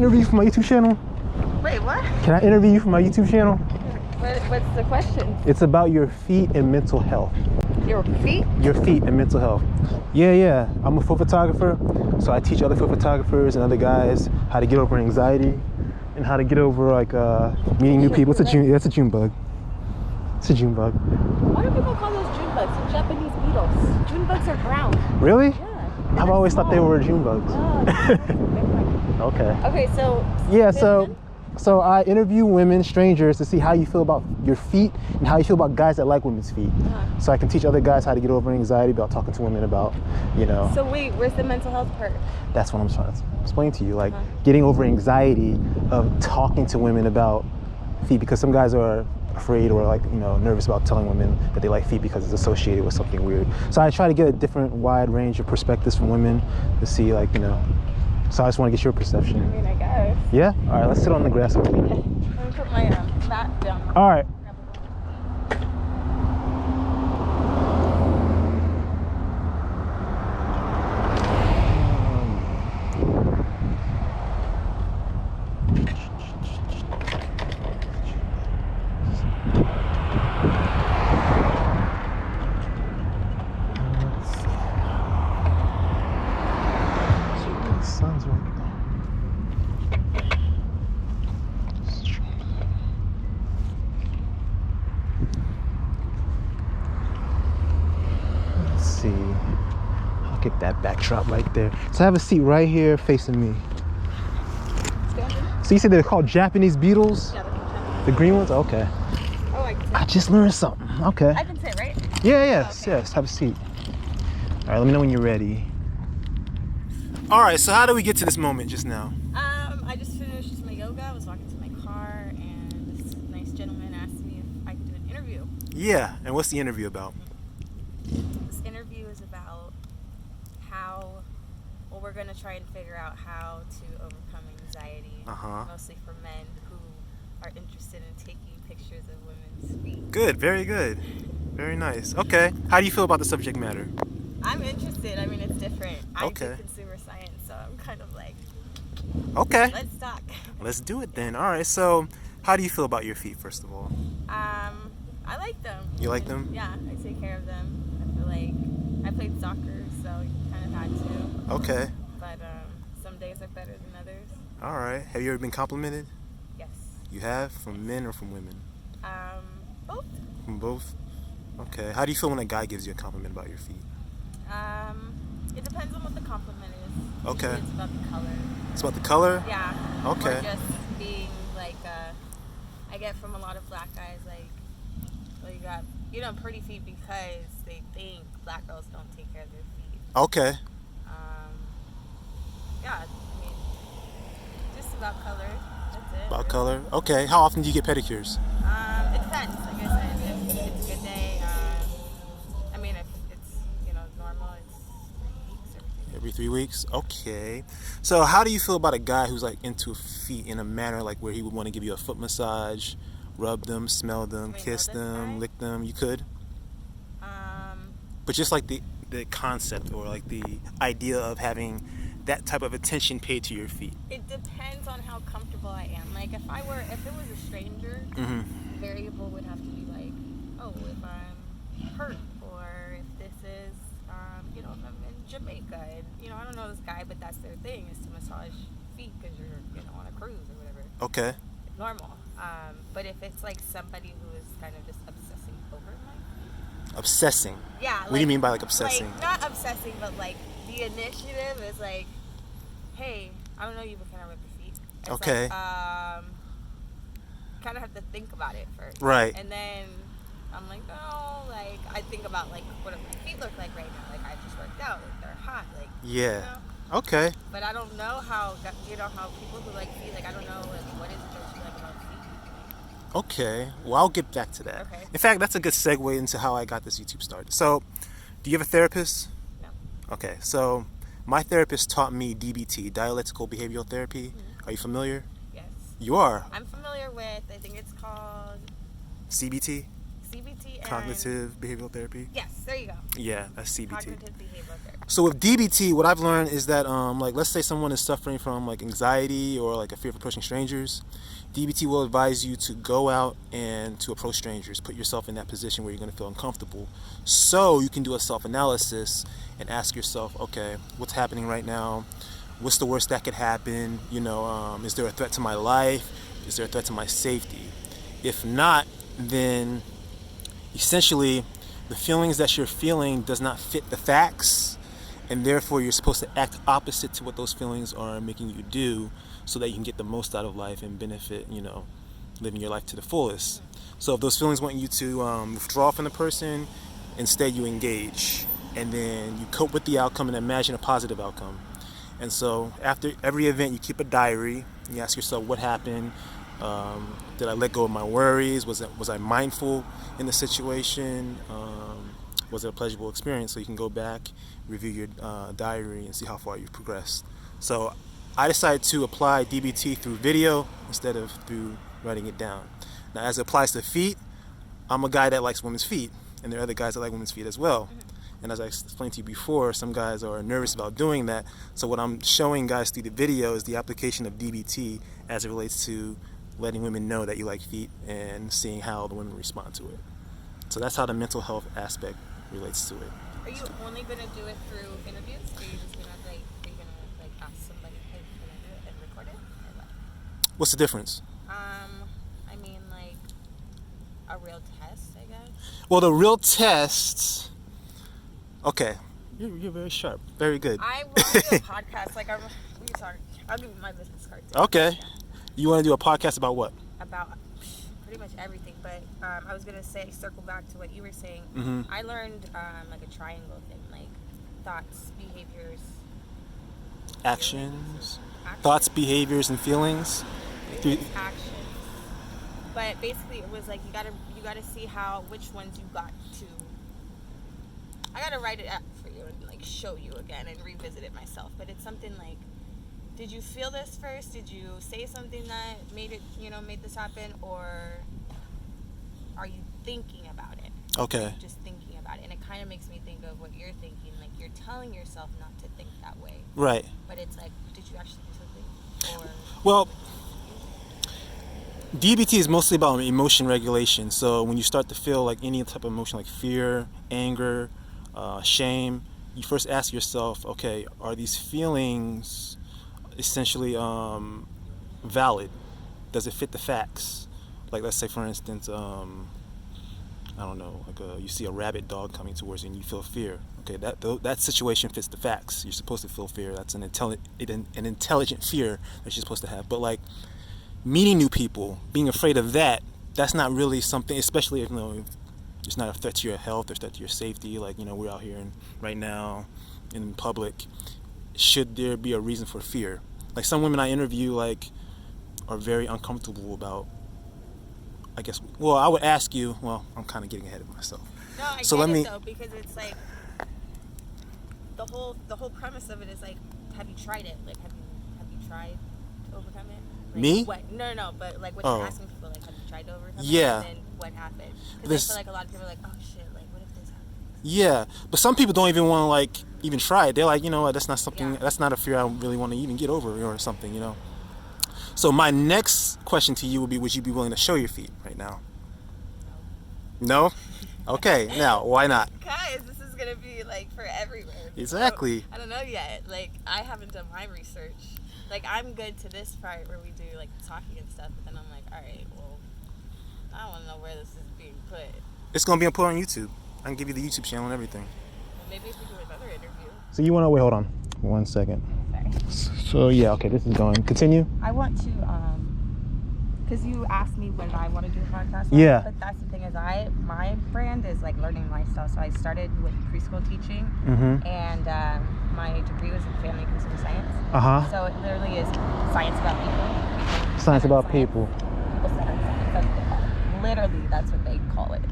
interview you for my YouTube channel? Wait, what? Can I interview you for my YouTube channel? What's the question? It's about your feet and mental health. Your feet? Your feet and mental health. Yeah. I'm a foot photographer, so I teach other foot photographers and other guys how to get over anxiety and how to get over like meeting new people. It's a June bug. It's a June bug. Why do people call those June bugs? They're Japanese beetles. June bugs are brown. Really? Yeah. I've always thought they were June bugs. Oh, Okay. okay, so Yeah, so I interview women, strangers, to see how you feel about your feet and how you feel about guys that like women's feet. So I can teach other guys how to get over anxiety about talking to women about, So wait, where's the mental health part? That's what I'm trying to explain to you, like getting over anxiety of talking to women about feet, because some guys are afraid or like, nervous about telling women that they like feet because it's associated with something weird. So I try to get a different wide range of perspectives from women to see so I just want to get your perception. I mean, I guess. Yeah? All right, let's sit on the grass over here. Let me put my mat down. All right. I'll get that backdrop right there. So I have a seat right here facing me. So you said they're called Japanese beetles? Yeah, they're called Japanese. The green ones? Okay. Oh, I can sit. I just learned something. Okay. I can sit, right? Yes, have a seat. All right, let me know when you're ready. All right, so how do we get to this moment just now? I just finished my yoga. I was walking to my car, and this nice gentleman asked me if I could do an interview. Yeah, and what's the interview about? This interview is about we're going to try and figure out how to overcome anxiety, mostly for men who are interested in taking pictures of women's feet. Good, very good. Very nice. Okay, how do you feel about the subject matter? I'm interested. I mean, it's different. I do consumer science, so I'm kind of like, okay, let's talk. Let's do it then. All right, so how do you feel about your feet, first of all? I like them. You like them? Yeah, I take care of them. I feel like I played soccer, so you kind of had to. Okay. But some days are better than others. All right. Have you ever been complimented? Yes. You have? From men or from women? Both. From both? Okay. How do you feel when a guy gives you a compliment about your feet? It depends on what the compliment is. Okay. Usually it's about the color. It's about the color? Yeah. Okay. Or just being like, I get from a lot of black guys like, well, you got pretty feet because they think black girls don't take care of their feet. Okay. Yeah, I mean, just about color. That's it. About color? Okay. How often do you get pedicures? It depends. Like I said, if it's a good day, I mean, if it's, normal, it's 3 weeks or Every 3 weeks? Okay. So how do you feel about a guy who's like into feet in a manner like where he would want to give you a foot massage, rub them, smell them, kiss them, lick them? You could? But just like the concept or like the idea of having that type of attention paid to your feet. It depends on how comfortable I am. Like if it was a stranger, the variable would have to be like, oh, if I'm hurt, or if this is, if I'm in Jamaica, and, I don't know this guy, but that's their thing, is to massage feet because you're, on a cruise or whatever. Okay. It's normal. But if it's like somebody who is kind of just obsessing over my feet. Obsessing? Yeah. What do you mean by like obsessing? Like, not obsessing, but like the initiative is like, hey, I don't know you, but can I rub your feet? It's okay. Like, kind of have to think about it first. Right. And then I'm like, no, like I think about like what do my feet look like right now? Like I just worked out, like they're hot, like yeah. Okay. But I don't know how how people who like feet, like I don't know like what is it that you like about feet. Okay. Well, I'll get back to that. Okay. In fact, that's a good segue into how I got this YouTube started. So, do you have a therapist? No. Okay. So, my therapist taught me DBT, dialectical behavioral therapy. Are you familiar? Yes. You are? I'm familiar with, I think it's called CBT? CBT and Cognitive behavioral therapy. Yes, there you go. Yeah, that's CBT. Cognitive behavioral therapy. So with DBT, what I've learned is that, like, let's say someone is suffering from like anxiety or like a fear of approaching strangers, DBT will advise you to go out and to approach strangers, put yourself in that position where you're going to feel uncomfortable, so you can do a self-analysis and ask yourself, okay, what's happening right now? What's the worst that could happen? You know, is there a threat to my life? Is there a threat to my safety? If not, then essentially the feelings that you're feeling does not fit the facts, and therefore you're supposed to act opposite to what those feelings are making you do, so that you can get the most out of life and benefit, you know, living your life to the fullest. So if those feelings want you to withdraw from the person, instead you engage, and then you cope with the outcome and imagine a positive outcome. And so after every event, you keep a diary. You ask yourself, what happened? Did I let go of my worries? Was I mindful in the situation? Was it a pleasurable experience? So you can go back, review your diary, and see how far you've progressed. So I decided to apply DBT through video instead of through writing it down. Now, as it applies to feet, I'm a guy that likes women's feet, and there are other guys that like women's feet as well. And as I explained to you before, some guys are nervous about doing that. So what I'm showing guys through the video is the application of DBT as it relates to letting women know that you like feet and seeing how the women respond to it. So that's how the mental health aspect relates to it. Are you only going to do it through interviews? Or are you just going to ask somebody, hey, can I do it and record it? Or what? What's the difference? I mean, like a real test, I guess. Well, the real test. Okay, you're very sharp. Very good. I want to do a podcast. Like, I'll give you my business card too. Okay. Yeah. You want to do a podcast about what? About pretty much everything, but I was gonna say, circle back to what you were saying. Mm-hmm. I learned like a triangle thing, like thoughts, behaviors, Actions. Thoughts, behaviors, and feelings. Actions. But basically, it was like you gotta see which ones you got to. I gotta write it up for you and like show you again and revisit it myself. But it's something like, did you feel this first? Did you say something that made this happen, or are you thinking about it? Okay. Just thinking about it, and it kind of makes me think of what you're thinking. Like, you're telling yourself not to think that way. Right. But it's like, did you actually do something? Or well, DBT is mostly about emotion regulation. So when you start to feel like any type of emotion, like fear, anger, shame, you first ask yourself, okay, are these feelings essentially valid? Does it fit the facts? Like, let's say, for instance, I don't know, like you see a rabid dog coming towards you and you feel fear. Okay, that situation fits the facts. You're supposed to feel fear. That's an intelligent fear that you're supposed to have. But like meeting new people, being afraid of that's not really something, especially if it's not a threat to your health or threat to your safety. Like, we're out here right now in public. Should there be a reason for fear? Like, some women I interview are very uncomfortable about, I guess. Well, I would ask you. Well, I'm kind of getting ahead of myself. No, I so get let me. It though, because it's like the whole premise of it is like, have you tried it? Like, have you tried to overcome it? Like, Me? What? No. But like, what you're asking people, like, have you tried to overcome it? Yeah. And then what happened? Because I feel like a lot of people are like, oh shit, like, what if this happens? Yeah, but some people don't even want to even try it. They're like, that's not something. Yeah. That's not a fear I really want to even get over or something. So my next question to you would be: would you be willing to show your feet right now? No. Okay. Now, why not? Guys, this is gonna be like for everywhere. Exactly. I don't know yet. Like, I haven't done my research. Like, I'm good to this part where we do like talking and stuff, but then I'm like, all right, well, I don't want to know where this is being put. It's gonna be put on YouTube. I can give you the YouTube channel and everything. Well, maybe if we do another interview. So you want to wait? Hold on, 1 second. Sorry. So yeah, okay, this is going. Continue. I want to, because you asked me when I want to do a podcast. Yeah. But that's the thing is, my brand is like learning lifestyle. So I started with preschool teaching, and my degree was in family and consumer science. So it literally is science about people. Science about people. People-centered science. That's what they call it. Literally, that's what they call it.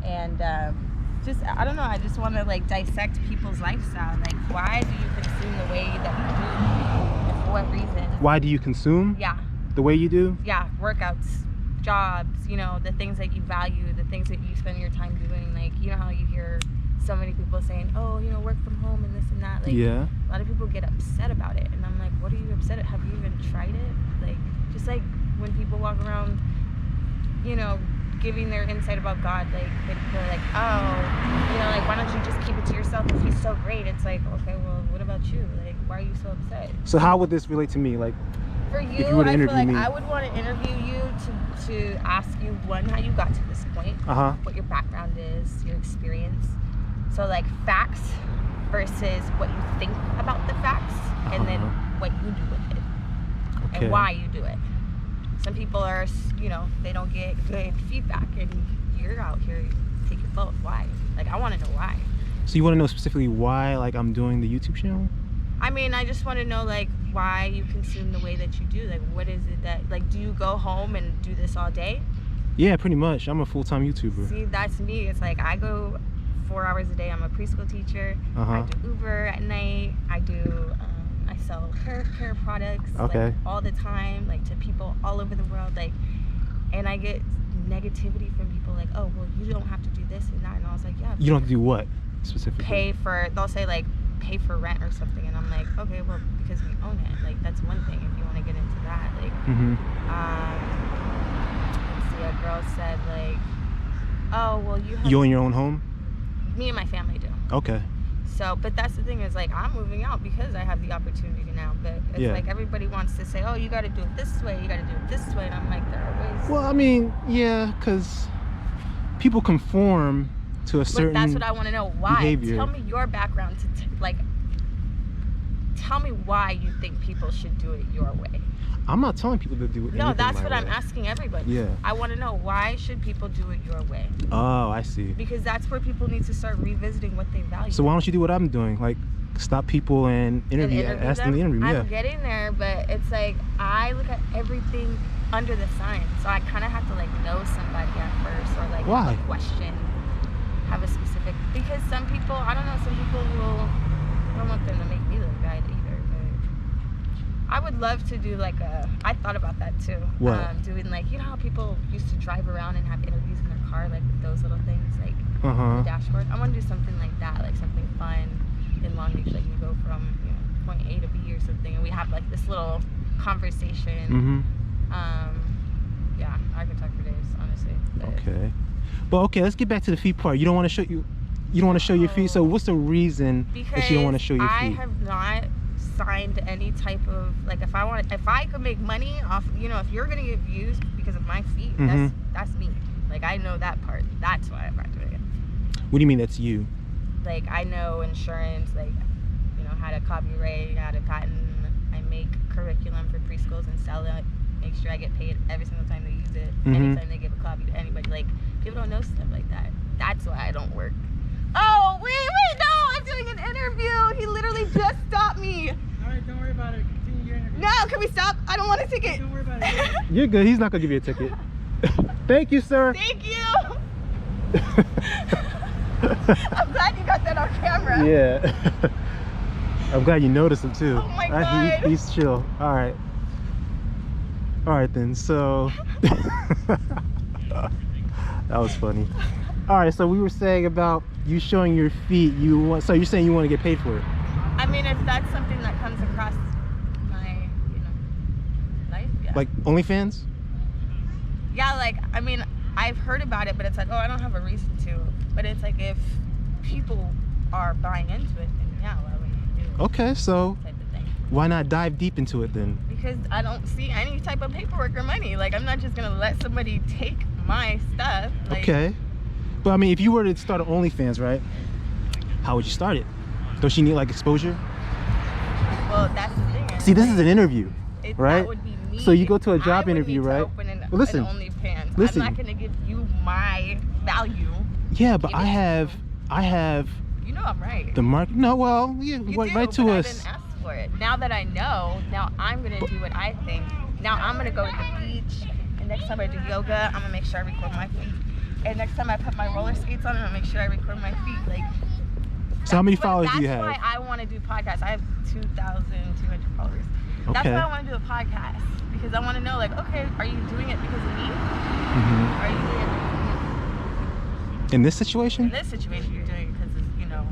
And I don't know. I just want to like dissect people's lifestyle. Like, why do you consume the way that you do? And for what reason? Why do you consume? Yeah. The way you do? Yeah, workouts, jobs, the things that you value, the things that you spend your time doing, like, you know how you hear so many people saying, oh, you know, work from home and this and that. Like, yeah. A lot of people get upset about it. And I'm like, what are you upset at? Have you even tried it? Like, just like when people walk around, you know, giving their insight about God, like, they're like, oh, you know, like, why don't you just keep it to yourself if he's so great? It's like, okay, well, what about you? Like, why are you so upset? So how would this relate to me? Like, for you, if you were to I feel interview like me. I would want to interview you to ask you, one, how you got to this point, what your background is, your experience. So, like, facts versus what you think about the facts, and then what you do with it, and why you do it. Some people are, you know, they don't get good feedback, and you're out here taking both. Why? Like, I want to know why. So you want to know specifically why, like, I'm doing the YouTube channel? I mean, I just want to know, like, why you consume the way that you do. Like, what is it that, like, do you go home and do this all day? Yeah, pretty much. I'm a full-time YouTuber. See, that's me. It's like, I go 4 hours a day. I'm a preschool teacher. I do Uber at night. I sell hair care products, like, all the time, like, to people all over the world, like, and I get negativity from people like, oh, well, you don't have to do this and that, and I was like, yeah. You don't have to do what specifically? They'll say, like, pay for rent or something, and I'm like, okay, well, because we own it, like, that's one thing. If you want to get into that, like, let's see, a girl said, like, oh, well, you own your own home? Me and my family do. Okay. So, but that's the thing is, like, I'm moving out because I have the opportunity now, but it's like everybody wants to say, oh, you got to do it this way, you got to do it this way, and I'm like, there are ways. Well, I mean, yeah, because people conform to a certain But that's what I want to know. Why? behavior. Tell me your background like, tell me why you think people should do it your way. I'm not telling people to do it. No, that's what I'm asking everybody. Yeah. I want to know, why should people do it your way? Oh, I see. Because that's where people need to start revisiting what they value. So why don't you do what I'm doing? Like, stop people and ask them to interview me. I'm getting there, but it's like, I look at everything under the sign. So I kind of have to, like, know somebody at first, or, like, have a question, have a specific, because some people, I don't know, some people will, I don't want them to make me look bad either. I would love to do, like, I thought about that too. What? Doing, like, you know how people used to drive around and have interviews in their car, like those little things, like the dashboard. I want to do something like that, like something fun in Long Beach, like you go from, you know, point A to B or something, and we have, like, this little conversation. Yeah, I could talk for days, honestly. Okay. But okay, let's get back to the feet part. You don't want to show you don't want to show your feet. So what's the reason that you don't want to show your feet? I have not signed any type of, like, if I could make money off, you know, if you're gonna get views because of my feet, that's me. Like, I know that part. That's why I'm not doing it. What do you mean that's you? Like, I know insurance, like, you know, how to copyright, how to patent. I make curriculum for preschools and sell it. Make sure I get paid every single time they use it. Anytime they give a copy to anybody. Like, people don't know stuff like that. That's why I don't work. Oh, wait, no, I'm doing an interview. He literally just stopped me. All right, don't worry about it. Continue your interview. No, can we stop? I don't want a ticket. Don't worry about it. You're good. He's not going to give you a ticket. Thank you, sir. Thank you. I'm glad you got that on camera. Yeah. I'm glad you noticed him too. Oh my God. He's chill. All right then, so that was funny. All right, so we were saying about you showing your feet. So you're saying you want to get paid for it? I mean, if that's something that comes across my, you know, life, yeah. Like OnlyFans? Yeah, like, I mean, I've heard about it, but it's like, oh, I don't have a reason to. But it's like, if people are buying into it, then yeah, why wouldn't you do it? Okay, so Type of thing. why not dive deep into it then? Because I don't see any type of paperwork or money. Like, I'm not just gonna let somebody take my stuff. Like, okay. But I mean, if you were to start an OnlyFans, right? How would you start it? Don't you need, like, exposure? Well, that's the thing. See, this is an interview, right? That would be me. So you go to a job I would interview, need to right? open an Listen. OnlyFans. Listen. I'm not gonna give you my value. Yeah, but I have You know I'm right. the market. No, well, yeah, You right do, to but us. I didn't ask for it. Now that I know, now I'm gonna do what I think. Now I'm gonna go to the beach, and next time I do yoga, I'm gonna make sure I record my feet. And next time I put my roller skates on, I'm gonna make sure I record my feet. Like. So how many followers do you have? That's why I want to do podcasts. I have 2,200 followers. Okay. That's why I want to do a podcast, because I want to know, like, okay, are you doing it because of me? Are you doing it because of you? In this situation? In this situation, you're doing it because, you know,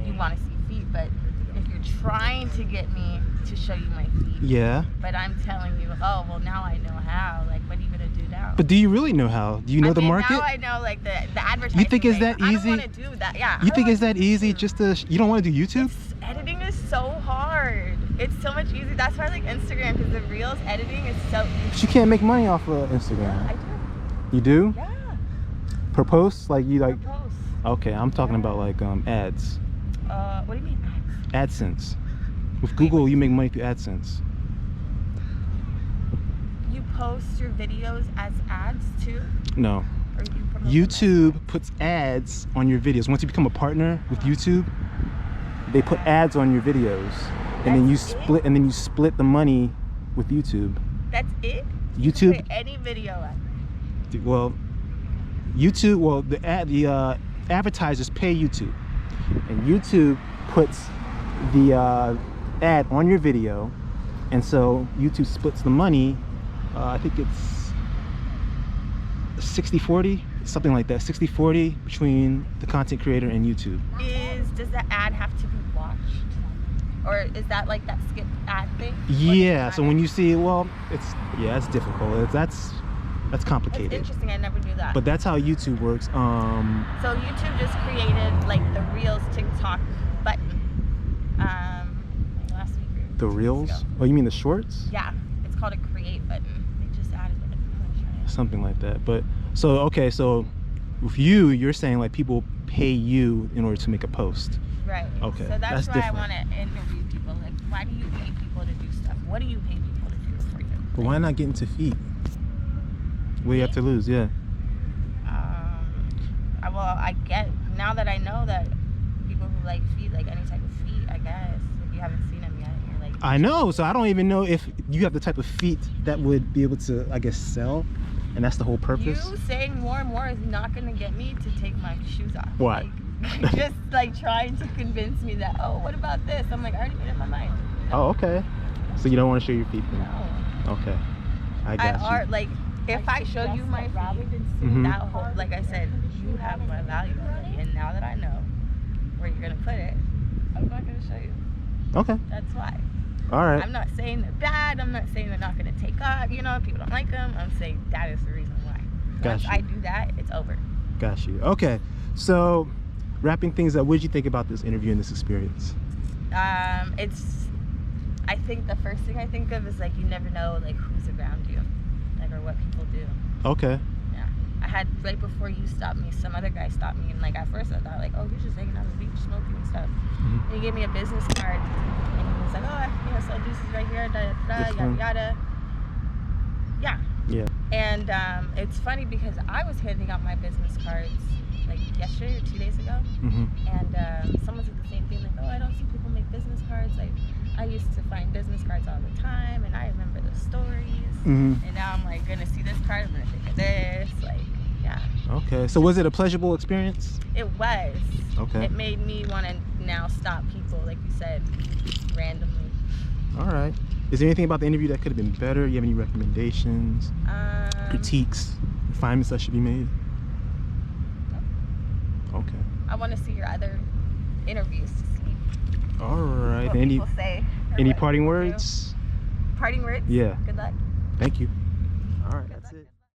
you want to see feet. But if you're trying to get me to show you my feet, Yeah. but I'm telling you, oh, well, now I know how. Like, what are you gonna do now? But do you really know how? Do you know the market? Now I know, like, the advertising. You think it's thing. that easy? I don't want to do that. Yeah. You think it's that easy? Just to you don't want to do YouTube? Editing is so hard. It's so much easier. That's why I like Instagram, because the reels editing is so easy. But you can't make money off of Instagram. I do. You do? Yeah. Per post? Like you like? Per post. Okay, I'm talking about like ads. What do you mean ads? AdSense. With Google, you make money through AdSense. You post your videos as ads too? No. Or you promote YouTube puts ads on your videos. Once you become a partner with YouTube, they put ads on your videos, and then you split. And then you split the money with YouTube. That's it? YouTube. Put any video ad. Well, YouTube. Well, the advertisers pay YouTube, and YouTube puts the ad on your video, and so YouTube splits the money. I think it's 60-40, something like that. 60-40 between the content creator and YouTube. Does the ad have to be watched, or is that like that skip ad thing? Yeah. So when you see, well, it's difficult. That's complicated. It's interesting. I never knew that. But that's how YouTube works. So YouTube just created like the Reels TikTok button last week. The Reels? Oh, you mean the Shorts? Yeah, it's called a create button. They just added it. Something like that. But so okay, so with you're saying like people pay you in order to make a post. Right. Okay. So that's why different. I want to interview people. Like, why do you pay people to do stuff? What do you pay people to do for you? But why not get into feet? What do you have to lose? Yeah. Well, I get now that I know that people who like feet, like any type of feet, I guess. If you haven't seen them yet, you're like. I know. So I don't even know if you have the type of feet that would be able to, I guess, sell, and that's the whole purpose. You saying more and more is not going to get me to take my shoes off. Why? Like, just like trying to convince me that, oh, what about this? I'm like, I already made up my mind. Oh, okay. So you don't want to show your feet then? No. Okay. I got you. Like, if I showed you my feet, that whole, like I said, you have my value already, and now that I know where you're gonna put it, I'm not gonna show you. Okay. That's why. All right. I'm not saying they're bad. I'm not saying they're not gonna take off. You know, people don't like them. I'm saying that is the reason why. Once I do that, it's over. Got you. Okay. So, wrapping things up, what did you think about this interview and this experience? I think the first thing I think of is like you never know like who's around you, like or what people do. Okay. Yeah. I had right before you stopped me, some other guy stopped me, and like at first I thought like, oh, he's just hanging out on the beach smoking and stuff. And he gave me a business card, and he was like, oh, yeah, so this is right here, da da da, yada yada. Yeah. Yeah. And it's funny because I was handing out my business cards like yesterday or 2 days ago, and someone said the same thing, like, oh, I don't see people make business cards. Like, I used to find business cards all the time, and I remember the stories. And now I'm like gonna see this card, I'm gonna think of this, like, yeah. Okay. So was it a pleasurable experience? It was. Okay. It made me want to now stop people, like you said, randomly. All right. Is there anything about the interview that could have been better? You have any recommendations, critiques, refinements that should be made? No. Okay. I want to see your other interviews to see. All right. What people say. Any parting words? Parting words? Yeah. Good luck. Thank you. All right. That's it.